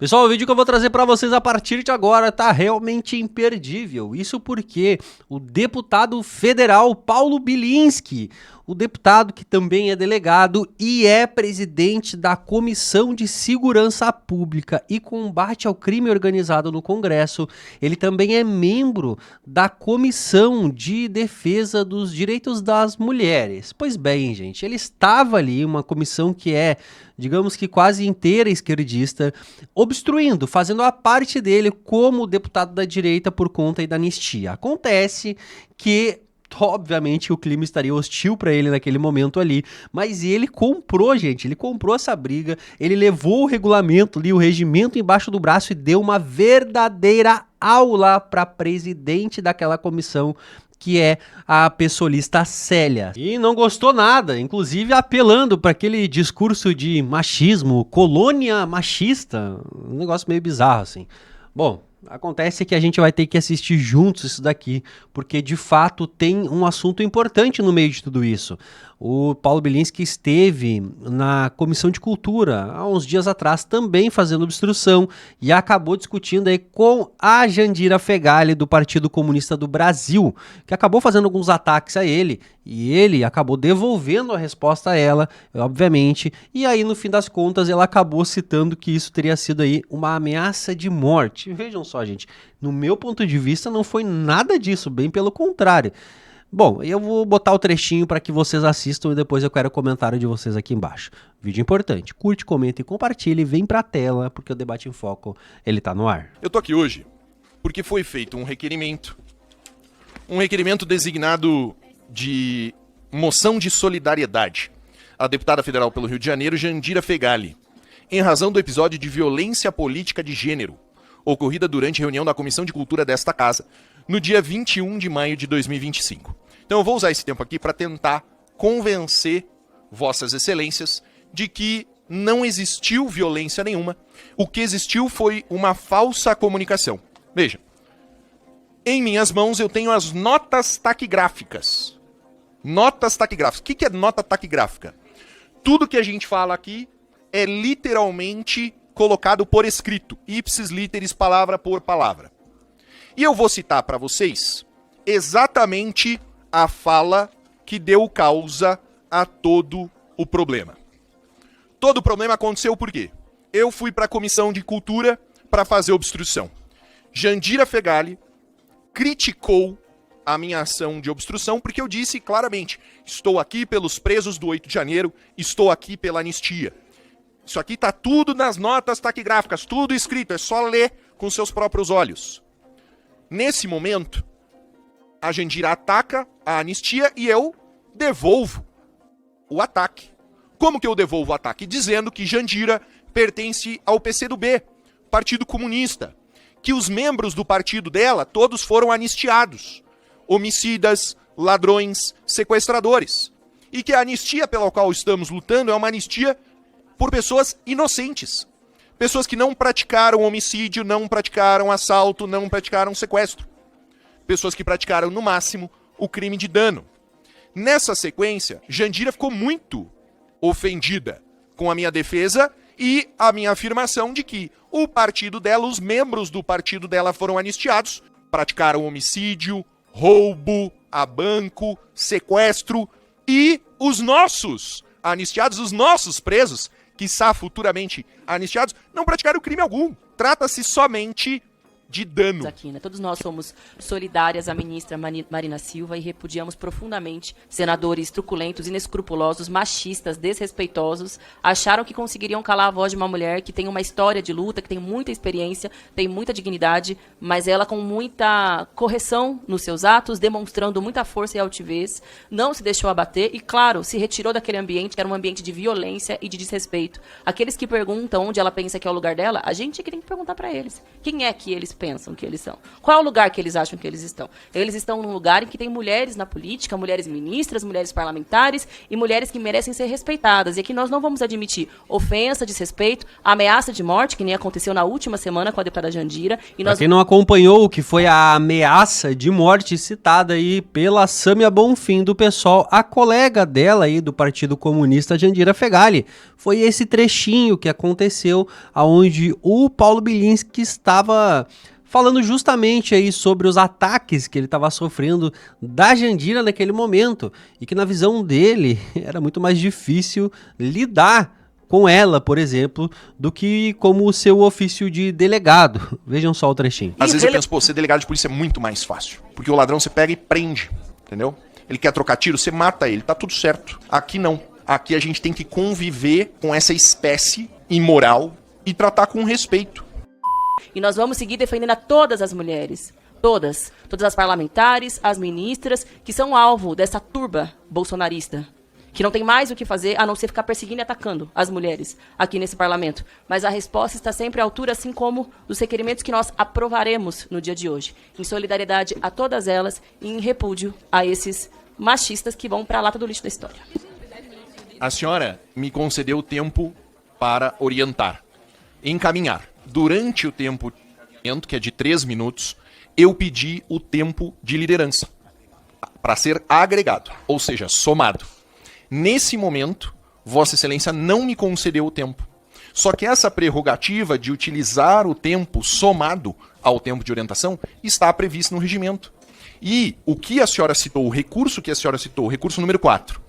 Pessoal, o vídeo que eu vou trazer para vocês a partir de agora tá realmente imperdível. Isso porque o deputado federal Paulo Bilinski, o deputado que também é delegado e é presidente da Comissão de Segurança Pública e Combate ao Crime Organizado no Congresso, ele também é membro da Comissão de Defesa dos Direitos das Mulheres. Pois bem, gente, ele estava ali, uma comissão que é, digamos que quase inteira esquerdista, obstruindo, fazendo a parte dele como deputado da direita por conta da anistia. Acontece que obviamente o clima estaria hostil para ele naquele momento ali, mas ele comprou, gente, ele comprou essa briga, ele levou o regulamento ali, o regimento embaixo do braço e deu uma verdadeira aula para presidente daquela comissão, que é a pessoalista Célia. E não gostou nada, inclusive apelando para aquele discurso de machismo, colônia machista, um negócio meio bizarro assim. Bom, acontece que a gente vai ter que assistir juntos isso daqui, porque de fato tem um assunto importante no meio de tudo isso. O Paulo Bilinski esteve na Comissão de Cultura há uns dias atrás também fazendo obstrução e acabou discutindo aí com a Jandira Fegali do Partido Comunista do Brasil, que acabou fazendo alguns ataques a ele e ele acabou devolvendo a resposta a ela, obviamente, e aí no fim das contas ela acabou citando que isso teria sido aí uma ameaça de morte. Vejam só, gente, no meu ponto de vista não foi nada disso, bem pelo contrário. Bom, eu vou botar o trechinho para que vocês assistam e depois eu quero o comentário de vocês aqui embaixo. Vídeo importante, curte, comenta e compartilhe, vem pra tela, porque o Debate em Foco, ele tá no ar. Eu tô aqui hoje porque foi feito um requerimento designado de moção de solidariedade à deputada federal pelo Rio de Janeiro, Jandira Fegali, em razão do episódio de violência política de gênero, ocorrida durante reunião da Comissão de Cultura desta casa, no dia 21 de maio de 2025. Então eu vou usar esse tempo aqui para tentar convencer vossas excelências de que não existiu violência nenhuma. O que existiu foi uma falsa comunicação. Veja, em minhas mãos eu tenho as notas taquigráficas. Notas taquigráficas. O que é nota taquigráfica? Tudo que a gente fala aqui é literalmente colocado por escrito, ipsis literis, palavra por palavra. E eu vou citar para vocês exatamente a fala que deu causa a todo o problema. Todo o problema aconteceu por quê? Eu fui para a Comissão de Cultura para fazer obstrução. Jandira Fegali criticou a minha ação de obstrução porque eu disse claramente: estou aqui pelos presos do 8 de janeiro, estou aqui pela anistia. Isso aqui está tudo nas notas taquigráficas, tudo escrito, é só ler com seus próprios olhos. Nesse momento, a Jandira ataca a anistia e eu devolvo o ataque. Como que eu devolvo o ataque? Dizendo que Jandira pertence ao PCdoB, Partido Comunista, que os membros do partido dela todos foram anistiados, homicidas, ladrões, sequestradores, e que a anistia pela qual estamos lutando é uma anistia por pessoas inocentes. Pessoas que não praticaram homicídio, não praticaram assalto, não praticaram sequestro. Pessoas que praticaram, no máximo, o crime de dano. Nessa sequência, Jandira ficou muito ofendida com a minha defesa e a minha afirmação de que o partido dela, os membros do partido dela foram anistiados, praticaram homicídio, roubo a banco, sequestro, e os nossos anistiados, os nossos presos, quiçá futuramente anistiados, não praticaram crime algum. Trata-se somente de dano. Aqui, né? Todos nós somos solidárias à ministra Marina Silva e repudiamos profundamente senadores truculentos, inescrupulosos, machistas, desrespeitosos, acharam que conseguiriam calar a voz de uma mulher que tem uma história de luta, que tem muita experiência, tem muita dignidade, mas ela com muita correção nos seus atos, demonstrando muita força e altivez, não se deixou abater e, claro, se retirou daquele ambiente, que era um ambiente de violência e de desrespeito. Aqueles que perguntam onde ela pensa que é o lugar dela, a gente que tem que perguntar para eles. Quem é que eles pensam que eles são? Qual é o lugar que eles acham que eles estão? Eles estão num lugar em que tem mulheres na política, mulheres ministras, mulheres parlamentares e mulheres que merecem ser respeitadas. E aqui nós não vamos admitir ofensa, desrespeito, ameaça de morte, que nem aconteceu na última semana com a deputada Jandira. E Pra quem não acompanhou o que foi a ameaça de morte citada aí pela Sâmia Bonfim do PSOL, a colega dela aí do Partido Comunista, Jandira Fegali, foi esse trechinho que aconteceu aonde o Paulo Bilinski estava falando justamente aí sobre os ataques que ele estava sofrendo da Jandira naquele momento e que na visão dele era muito mais difícil lidar com ela, por exemplo, do que como o seu ofício de delegado. Vejam só o trechinho. Às vezes eu penso, pô, ser delegado de polícia é muito mais fácil. Porque o ladrão você pega e prende, entendeu? Ele quer trocar tiro, você mata ele, tá tudo certo. Aqui não. Aqui a gente tem que conviver com essa espécie imoral e tratar com respeito. E nós vamos seguir defendendo a todas as mulheres. Todas as parlamentares, as ministras, que são alvo dessa turba bolsonarista. Que não tem mais o que fazer a não ser ficar perseguindo e atacando as mulheres aqui nesse parlamento. Mas a resposta está sempre à altura, assim como dos requerimentos que nós aprovaremos no dia de hoje. Em solidariedade a todas elas e em repúdio a esses machistas que vão para a lata do lixo da história. A senhora me concedeu tempo para orientar, encaminhar. Durante o tempo, que é de 3 minutos, eu pedi o tempo de liderança para ser agregado, ou seja, somado. Nesse momento, Vossa Excelência não me concedeu o tempo. Só que essa prerrogativa de utilizar o tempo somado ao tempo de orientação está prevista no regimento. E o que a senhora citou, o recurso que a senhora citou, o recurso número 4,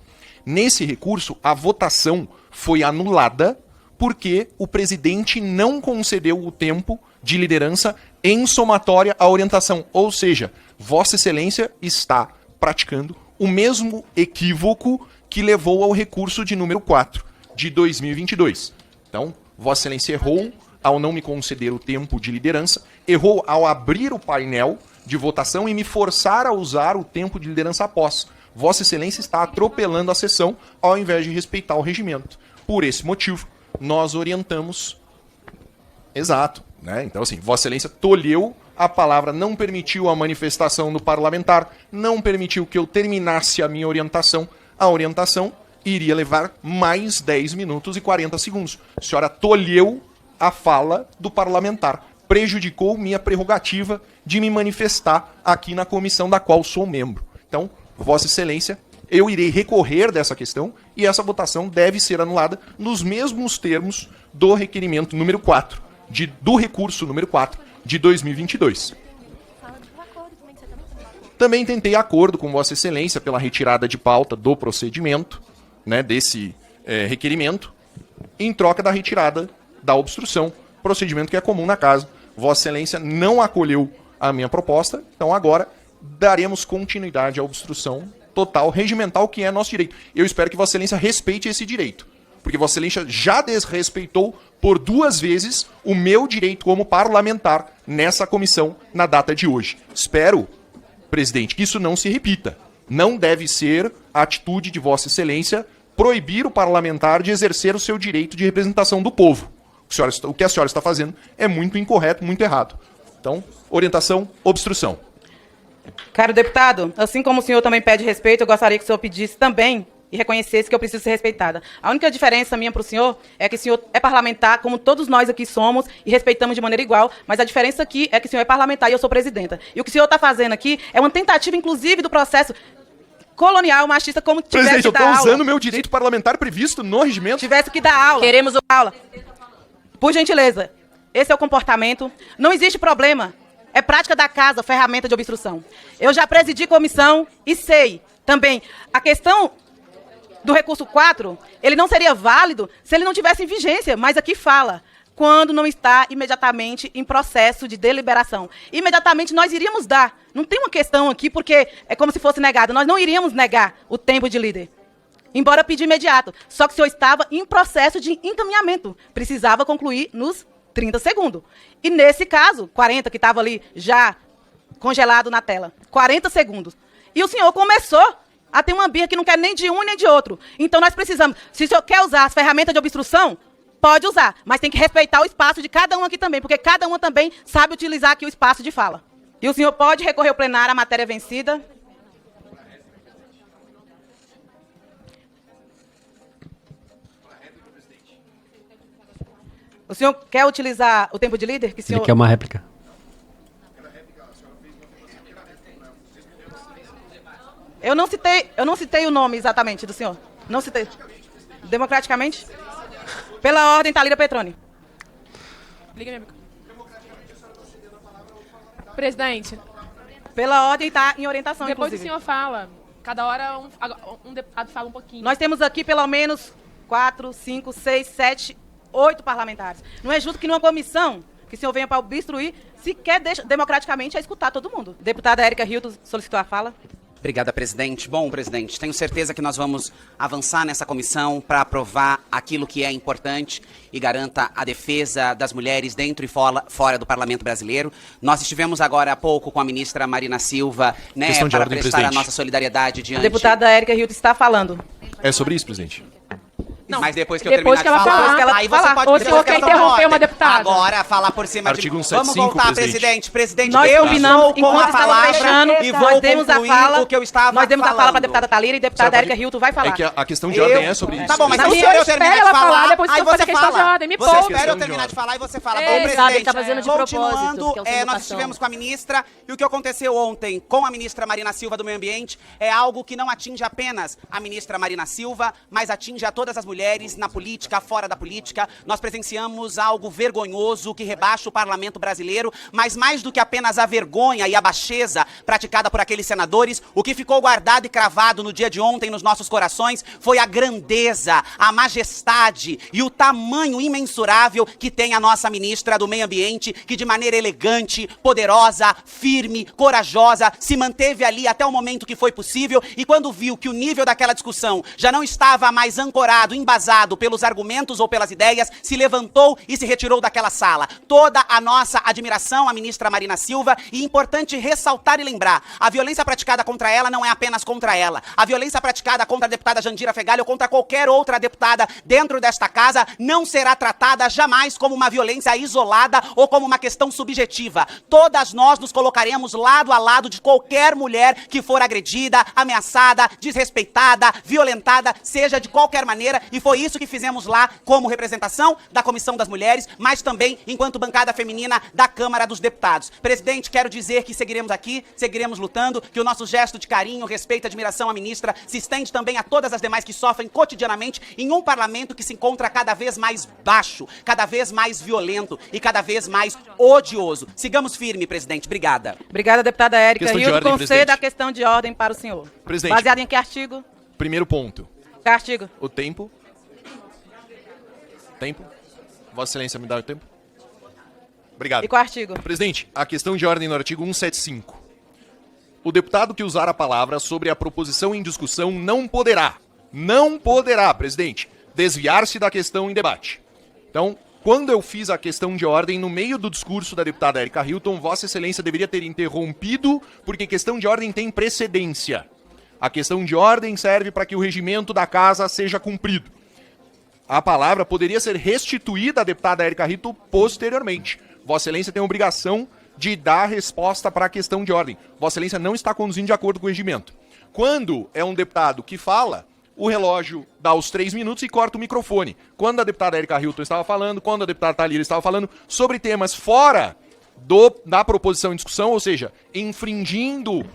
nesse recurso, a votação foi anulada porque o presidente não concedeu o tempo de liderança em somatória à orientação. Ou seja, Vossa Excelência está praticando o mesmo equívoco que levou ao recurso de número 4, de 2022. Então, Vossa Excelência errou ao não me conceder o tempo de liderança, errou ao abrir o painel de votação e me forçar a usar o tempo de liderança após. Vossa Excelência está atropelando a sessão ao invés de respeitar o regimento. Por esse motivo, nós orientamos... Exato, né? Então, assim, Vossa Excelência tolheu a palavra, não permitiu a manifestação do parlamentar, não permitiu que eu terminasse a minha orientação. A orientação iria levar mais 10 minutos e 40 segundos. A senhora tolheu a fala do parlamentar, prejudicou minha prerrogativa de me manifestar aqui na comissão da qual sou membro. Então, Vossa Excelência, eu irei recorrer dessa questão e essa votação deve ser anulada nos mesmos termos do requerimento número 4, do recurso número 4 de 2022. Também tentei acordo com Vossa Excelência pela retirada de pauta do procedimento, né, desse requerimento, em troca da retirada da obstrução, procedimento que é comum na casa. Vossa Excelência não acolheu a minha proposta, então agora daremos continuidade à obstrução total, regimental, que é nosso direito. Eu espero que Vossa Excelência respeite esse direito, porque Vossa Excelência já desrespeitou por 2 vezes o meu direito como parlamentar nessa comissão na data de hoje. Espero, presidente, que isso não se repita. Não deve ser a atitude de Vossa Excelência proibir o parlamentar de exercer o seu direito de representação do povo. O que a senhora está fazendo é muito incorreto, muito errado. Então, orientação, obstrução. Caro deputado, assim como o senhor também pede respeito, eu gostaria que o senhor pedisse também e reconhecesse que eu preciso ser respeitada. A única diferença minha para o senhor é que o senhor é parlamentar, como todos nós aqui somos, e respeitamos de maneira igual, mas a diferença aqui é que o senhor é parlamentar e eu sou presidenta. E o que o senhor está fazendo aqui é uma tentativa, inclusive, do processo colonial, machista, como tivesse Presidente, que dar aula. eu estou usando o meu direito parlamentar previsto no regimento. Tivesse que dar aula. Queremos aula. Por gentileza, esse é o comportamento. Não existe problema. É prática da casa, ferramenta de obstrução. Eu já presidi comissão e sei também. A questão do recurso 4, ele não seria válido se ele não tivesse em vigência, mas aqui fala, quando não está imediatamente em processo de deliberação. Imediatamente nós iríamos dar. Não tem uma questão aqui, porque é como se fosse negado. Nós não iríamos negar o tempo de líder, embora pedir imediato. Só que o senhor estava em processo de encaminhamento. Precisava concluir nos 30 segundos. E nesse caso, 40, que estava ali já congelado na tela. 40 segundos. E o senhor começou a ter uma birra que não quer nem de um nem de outro. Então nós precisamos, se o senhor quer usar as ferramentas de obstrução, pode usar, mas tem que respeitar o espaço de cada um aqui também, porque cada uma também sabe utilizar aqui o espaço de fala. E o senhor pode recorrer ao plenário à matéria vencida. O senhor quer utilizar o tempo de líder? Que o senhor... Ele quer uma réplica. Eu não citei o nome exatamente do senhor. Não citei. Democraticamente? Pela ordem, Thalira Petroni. Liga minha... Presidente, Pela ordem está em orientação, depois inclusive. o senhor fala. Cada hora um deputado fala um pouquinho. Nós temos aqui pelo menos 4, 5, 6, 7, 8 parlamentares. Não é justo que numa comissão que o senhor venha para obstruir, sequer deixa democraticamente a escutar todo mundo. Deputada Érica Hilton solicitou a fala. Obrigada, presidente. Bom, presidente, tenho certeza que nós vamos avançar nessa comissão para aprovar aquilo que é importante e garanta a defesa das mulheres dentro e fora do Parlamento brasileiro. Nós estivemos agora há pouco com a ministra Marina Silva, né, Questão de para ordem, prestar a presidente. nossa solidariedade diante... A deputada Érica Hilton está falando. É sobre isso, presidente? Não, mas depois que eu depois terminar que ela de falar, falar, aí você pode ou pedir se eu quer questão de interromper ordem. uma deputada. Agora, falar por cima Artigo de... 175, Vamos voltar, presidente. Presidente, Nós eu combinamos, estou com enquanto a estava palavra fechando, e vou nós demos a concluir fala, o que eu estava nós demos a fala para a falando. deputada Thalira e a deputada Senhora, Érica Hilton vai falar. É que a questão de ordem é sobre isso. Tá bom, mas Mas se eu eu espero terminar de ela falar, falar, depois que aí eu fazer você questão de fala. ordem, me Você poupe. espera eu terminar de falar e você fala. É, Bom, exato, presidente, ele tá fazendo de propósito, continuando, que é o sem nós votação. estivemos com a ministra e o que aconteceu ontem com a ministra Marina Silva do Meio Ambiente é algo que não atinge apenas a ministra Marina Silva, mas atinge a todas as mulheres na política, fora da política. Nós presenciamos algo vergonhoso que rebaixa o parlamento brasileiro, mas mais do que apenas a vergonha e a baixeza praticada por aqueles senadores, o que ficou guardado e cravado no dia de ontem nos nossos corações foi a grandeza, a majestade e o tamanho imensurável que tem a nossa ministra do Meio Ambiente, que de maneira elegante, poderosa, firme, corajosa, se manteve ali até o momento que foi possível e quando viu que o nível daquela discussão já não estava mais ancorado, embasado pelos argumentos ou pelas ideias, se levantou e se retirou daquela sala. Toda a nossa admiração à ministra Marina Silva e importante ressaltar e lembrar, a violência praticada contra ela não é apenas contra ela. A violência praticada contra a deputada Jandira Fegali ou contra qualquer outra deputada dentro desta casa não será tratada jamais como uma violência isolada ou como uma questão subjetiva. Todas nós nos colocaremos lado a lado de qualquer mulher que for agredida, ameaçada, desrespeitada, violentada, seja de qualquer maneira, e foi isso que fizemos lá como representação da Comissão das Mulheres, mas também enquanto bancada feminina da Câmara dos Deputados. Presidente, quero dizer que seguiremos aqui, seguiremos lutando, que o nosso gesto de carinho, respeito e admiração à ministra se estende também a todas as demais que sofrem cotidianamente em um parlamento que se encontra cada vez mais baixo, cada vez mais violento e cada vez mais odioso. Sigamos firme, presidente. Obrigada. Obrigada, deputada Érica Questão de Hilton. ordem, Conceda presidente. a questão de ordem para o senhor. Presidente. Baseado em que artigo? Primeiro ponto. Que artigo? O tempo. Tempo. Vossa Excelência me dá o tempo? Obrigado. E qual artigo? Presidente, a questão de ordem no artigo 175. O deputado que usar a palavra sobre a proposição em discussão não poderá, presidente, desviar-se da questão em debate. Então, quando eu fiz a questão de ordem no meio do discurso da deputada Érica Hilton, Vossa Excelência deveria ter interrompido, porque questão de ordem tem precedência. A questão de ordem serve para que o regimento da casa seja cumprido. A palavra poderia ser restituída à deputada Érica Hilton posteriormente. Vossa Excelência tem a obrigação de dar resposta para a questão de ordem. Vossa Excelência não está conduzindo de acordo com o regimento. Quando é um deputado que fala, o relógio dá os 3 minutos e corta o microfone. Quando a deputada Érica Hilton estava falando, quando a deputada Thalira estava falando sobre temas fora da proposição em discussão, ou seja, infringindo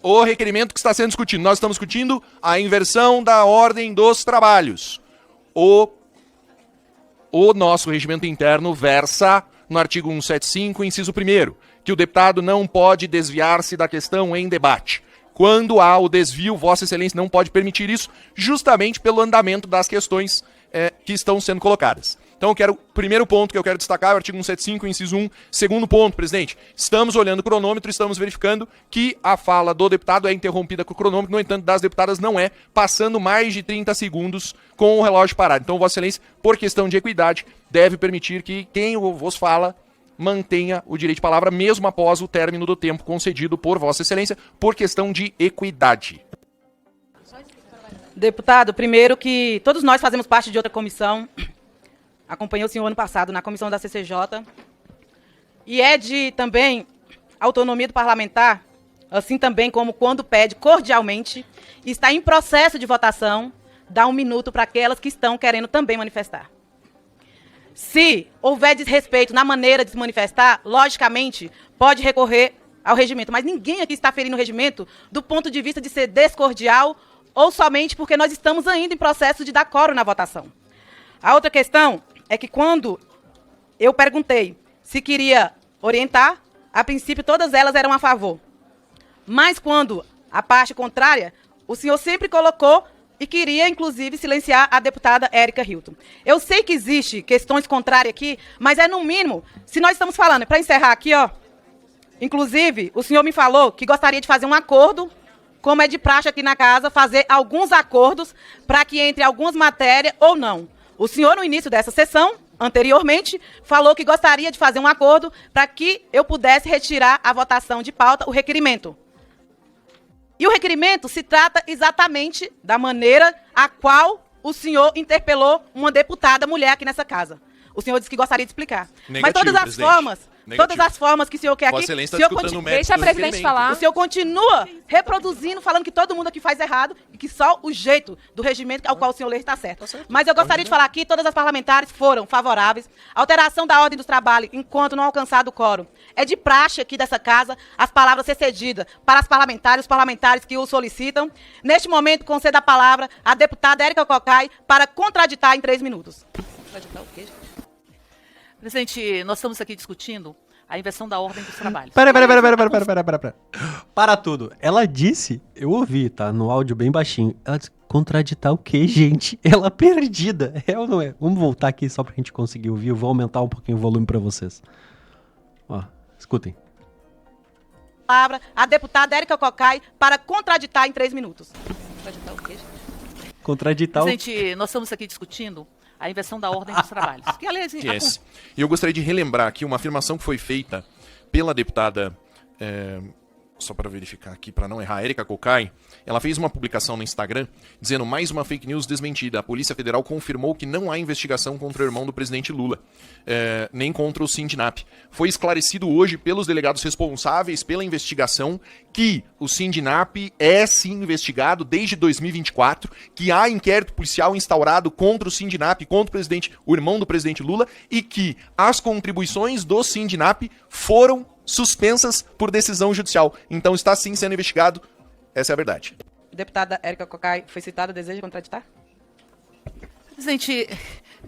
o requerimento que está sendo discutido. Nós estamos discutindo a inversão da ordem dos trabalhos. O nosso regimento interno versa no artigo 175, inciso 1º, que o deputado não pode desviar-se da questão em debate. Quando há o desvio, Vossa Excelência não pode permitir isso, justamente pelo andamento das questões que estão sendo colocadas. Então, primeiro ponto que eu quero destacar é o artigo 175, inciso 1. Segundo ponto, presidente, estamos olhando o cronômetro, estamos verificando que a fala do deputado é interrompida com o cronômetro, no entanto, das deputadas não é, passando mais de 30 segundos com o relógio parado. Então, Vossa Excelência, por questão de equidade, deve permitir que quem vos fala mantenha o direito de palavra, mesmo após o término do tempo concedido por Vossa Excelência, por questão de equidade. Deputado, primeiro que todos nós fazemos parte de outra comissão. Acompanhei o senhor ano passado na comissão da CCJ. E é de também autonomia do parlamentar, assim também como quando pede cordialmente, está em processo de votação, dá 1 minuto para aquelas que estão querendo também manifestar. Se houver desrespeito na maneira de se manifestar, logicamente, pode recorrer ao regimento. Mas ninguém aqui está ferindo o regimento do ponto de vista de ser descordial ou somente porque nós estamos ainda em processo de dar quórum na votação. A outra questão é que quando eu perguntei se queria orientar, a princípio todas elas eram a favor. Mas quando a parte contrária, o senhor sempre colocou e queria, inclusive, silenciar a deputada Érica Hilton. Eu sei que existe questões contrárias aqui, mas é no mínimo, se nós estamos falando, para encerrar aqui, ó, inclusive, o senhor me falou que gostaria de fazer um acordo, como é de praxe aqui na casa, fazer alguns acordos para que entre algumas matérias ou não. O senhor, no início dessa sessão, anteriormente, falou que gostaria de fazer um acordo para que eu pudesse retirar a votação de pauta, o requerimento. E o requerimento se trata exatamente da maneira a qual o senhor interpelou uma deputada mulher aqui nessa casa. O senhor disse que gostaria de explicar. Negativo, mas todas as presidente. formas, Negativo. todas as formas que o senhor quer aqui, Vossa Excelência o senhor está disputando o Deixa a mérito do presidente requerimento. falar. o senhor continua reproduzindo, falando que todo mundo aqui faz errado e que só o jeito do regimento ao qual o senhor lê está certo. Mas eu gostaria de falar aqui, todas as parlamentares foram favoráveis. Alteração da ordem dos trabalhos, enquanto não alcançado o quórum. É de praxe aqui dessa casa as palavras ser cedidas para as parlamentares, os parlamentares que o solicitam. Neste momento, concedo a palavra à deputada Érica Cocai para contraditar em 3 minutos. Presidente, nós estamos aqui discutindo a inversão da ordem dos trabalhos. Pera. Para tudo. Ela disse, eu ouvi, tá? No áudio bem baixinho. Ela disse, contraditar o quê, gente? Ela perdida. É ou não é? Vamos voltar aqui só pra gente conseguir ouvir. Eu vou aumentar um pouquinho o volume pra vocês. Ó, escutem. Palavra à deputada Érica Cocai para contraditar em 3 minutos. Contraditar o quê, gente? Contraditar o... Presidente, nós estamos aqui discutindo a inversão da ordem dos trabalhos. Que, aliás, Yes. E eu gostaria de relembrar aqui uma afirmação que foi feita pela deputada, só para verificar aqui, para não errar, Érica Cocai. Ela fez uma publicação no Instagram dizendo mais uma fake news desmentida. A Polícia Federal confirmou que não há investigação contra o irmão do presidente Lula, nem contra o Sindinap. Foi esclarecido hoje pelos delegados responsáveis pela investigação que o Sindinap é sim investigado desde 2024, que há inquérito policial instaurado contra o Sindinap, contra o irmão do presidente Lula, e que as contribuições do Sindinap foram suspensas por decisão judicial. Então está sim sendo investigado. Essa é a verdade. Deputada Érica Cocai foi citada, deseja contraditar? Presidente,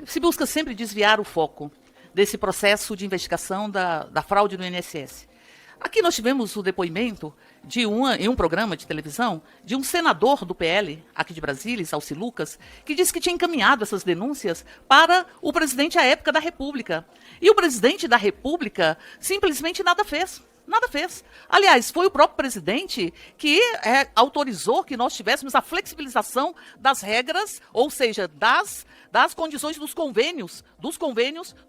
se busca sempre desviar o foco desse processo de investigação da fraude no INSS. Aqui nós tivemos o depoimento em um programa de televisão de um senador do PL, aqui de Brasília, Salci Lucas, que disse que tinha encaminhado essas denúncias para o presidente à época da República. E o presidente da República simplesmente nada fez. Nada fez. Aliás, foi o próprio presidente que autorizou que nós tivéssemos a flexibilização das regras, ou seja, das condições dos convênios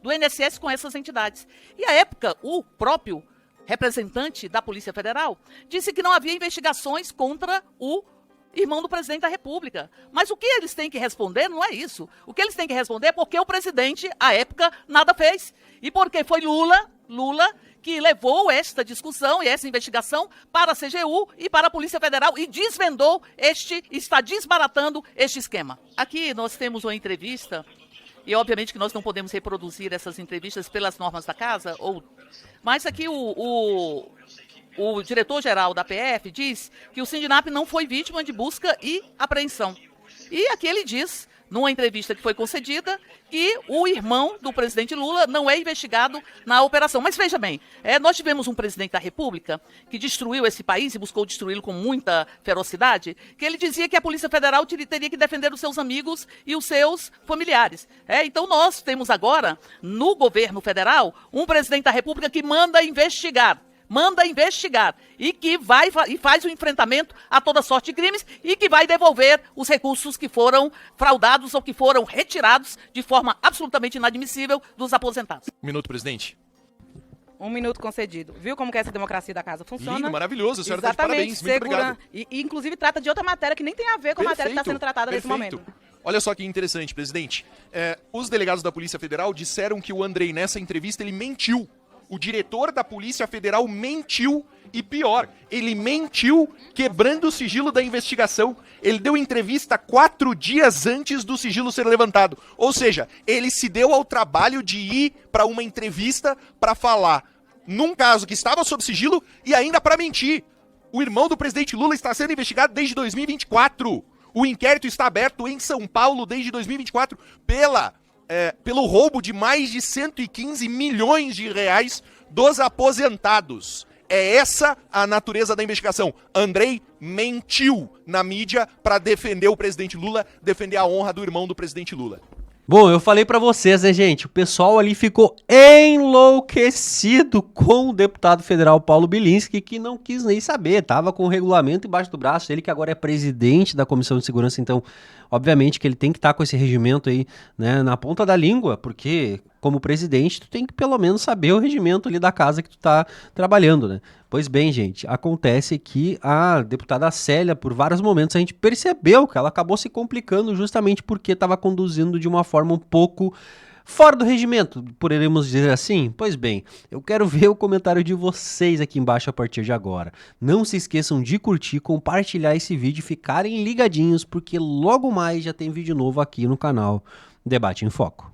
do INSS com essas entidades. E à época, o próprio representante da Polícia Federal disse que não havia investigações contra o irmão do presidente da República. Mas o que eles têm que responder não é isso. O que eles têm que responder é porque o presidente, à época, nada fez. E porque foi Lula que levou esta discussão e essa investigação para a CGU e para a Polícia Federal e está desbaratando este esquema. Aqui nós temos uma entrevista, e obviamente que nós não podemos reproduzir essas entrevistas pelas normas da casa, mas aqui o diretor-geral da PF diz que o Sindinap não foi vítima de busca e apreensão. E aqui ele diz, numa entrevista que foi concedida, que o irmão do presidente Lula não é investigado na operação. Mas veja bem, nós tivemos um presidente da República que destruiu esse país e buscou destruí-lo com muita ferocidade, que ele dizia que a Polícia Federal teria que defender os seus amigos e os seus familiares. Então nós temos agora, no governo federal, um presidente da República que manda investigar e que faz o enfrentamento a toda sorte de crimes e que vai devolver os recursos que foram fraudados ou que foram retirados de forma absolutamente inadmissível dos aposentados. Um minuto, presidente. Um minuto concedido. Viu como que essa democracia da casa funciona? Lindo, maravilhoso. A senhora tá de Exatamente, parabéns. Muito obrigado. E, inclusive, trata de outra matéria que nem tem a ver com a matéria que está sendo tratada nesse momento. Olha só que interessante, presidente. Os delegados da Polícia Federal disseram que o Andrei, nessa entrevista, ele mentiu. O diretor da Polícia Federal mentiu e pior, ele mentiu quebrando o sigilo da investigação. Ele deu entrevista 4 dias antes do sigilo ser levantado. Ou seja, ele se deu ao trabalho de ir para uma entrevista para falar num caso que estava sob sigilo e ainda para mentir. O irmão do presidente Lula está sendo investigado desde 2024. O inquérito está aberto em São Paulo desde 2024 pelo roubo de mais de 115 milhões de reais dos aposentados. É essa a natureza da investigação. Andrei mentiu na mídia para defender o presidente Lula, defender a honra do irmão do presidente Lula. Bom, eu falei pra vocês, né, gente? O pessoal ali ficou enlouquecido com o deputado federal Paulo Bilinski, que não quis nem saber, tava com o regulamento embaixo do braço, ele que agora é presidente da Comissão de Segurança, então, obviamente que ele tem que estar com esse regimento aí, né, na ponta da língua, porque como presidente, tu tem que pelo menos saber o regimento ali da casa que tu tá trabalhando, né? Pois bem, gente, acontece que a deputada Célia, por vários momentos, a gente percebeu que ela acabou se complicando justamente porque estava conduzindo de uma forma um pouco fora do regimento, poderíamos dizer assim? Pois bem, eu quero ver o comentário de vocês aqui embaixo a partir de agora. Não se esqueçam de curtir, compartilhar esse vídeo e ficarem ligadinhos, porque logo mais já tem vídeo novo aqui no canal Debate em Foco.